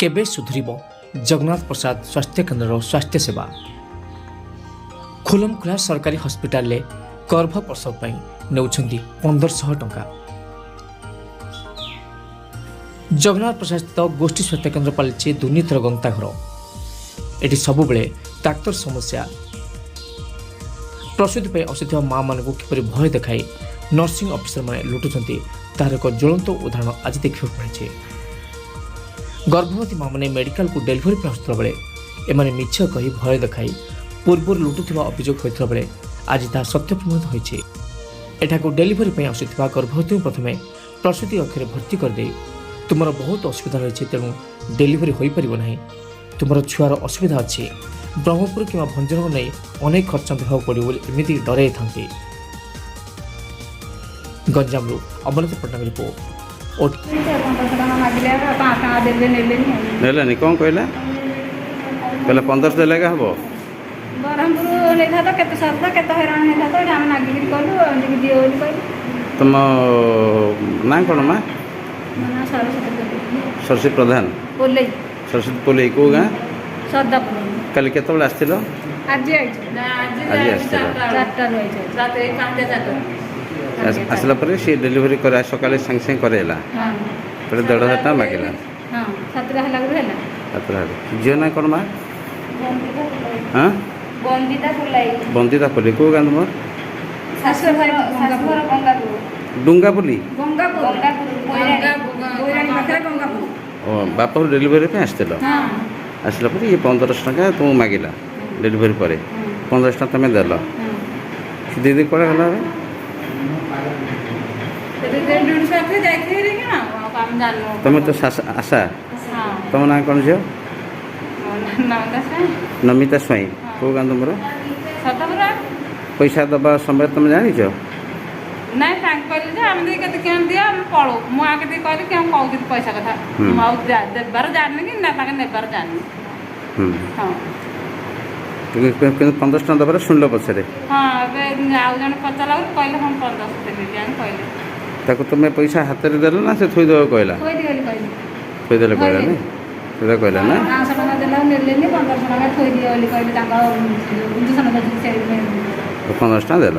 केबे सुधुरिब जगन्नाथ प्रसाद स्वास्थ्य केन्द्र स्वास्थ्य सेवा खुलमखुला सरकारी हस्पिटाल गर्भ प्रसव पर नेउछंती 1500 टंका। जगन्नाथ प्रसाद स्थित गोष्ठी स्वास्थ्य केन्द्र पालिछि दुर्नीतिर गंताघर। एटी सबुबले डाक्तर समस्या प्रसूति पर आସୁଥିବା माँ मानक किपरि भय देखाई नर्सिंग अफिसर माने लुटुछंती तार एक ज्वलंत उदाहरण आज देखा मिली। गर्भवती माँ मैंने मेडिकल को डेलीवरी पर आसुला बेले एमाने मिछ कही भय देखाई पूर्व लुटुवा अभियोग होता बेले आज ताहा सत्य प्रमाणित होइछि। एठाकू डेलीवरी पर आसुवा गर्भवती प्रथमे प्रसूति कक्षे भर्ती करदे तुमर बहुत असुविधा रही तेणु डेलीवरी हो पार ना तुमर छुआर असुविधा अच्छी ब्रह्मपुर कि भंजन नहीं अनेक खर्च देवा पड़ो एमती डर था। गंजाम अमरनाथ पट्टनायक रिपोर्ट। नेलानी कौन कहला कहला 1500 देले का हबो बरहमपुर लेखा तो केते सरता केते हैरान हेला तो हम नागिरी कहलु अंदिक दियो बोली कहलु। तुम ना कोन मा मना सरस्वती प्रधान बोले सरस्वती पोले को गाँ सदापुर कल केतबेले आस्थिलो आज आज आस्थिलो 4टा रही रात 1 आसला पर सी डेलीवरी करा सकाले संग संग करेला हां पर 1,500 टका मागिला। हां 17 हला गुरे हला 17 जियो ना कोन मा हां बंदिता पोले को गाँ तुम सासुर गंगापुर डुंगापुली बोरानी पाखरे गंगापुर ओ बापर डेलीवरी पे आस्थिलो हां आसला पर ये 1500 टका तुम मागिला डेलीवरी पर 1500 टका तुम देलो दीदी कोड़ा गला तुम तो आशा तुम ना कौन झील नमिता स्वाई कौ गाँ तुम पैसा दबा समय तुम जान नहीं कहले दिया दिया पड़ो मुझे कहली कि हम कहूँ पैसा कथा देवार जानी कि नेबार जानी। हाँ 1500 टका दबार शुणल पछे हाँ आउ जन पचारा कहले हम 1500 देवी कहले ताको तुम्हें पैसा हाथ में देल ना से थोई देव कहला थोई देले कहला नहीं सीधा कहला ना 500 टका देला नेलेनी 1500 टका थोई दियो बोली कहले ताका इंजेक्शन दे 1500 टका देल।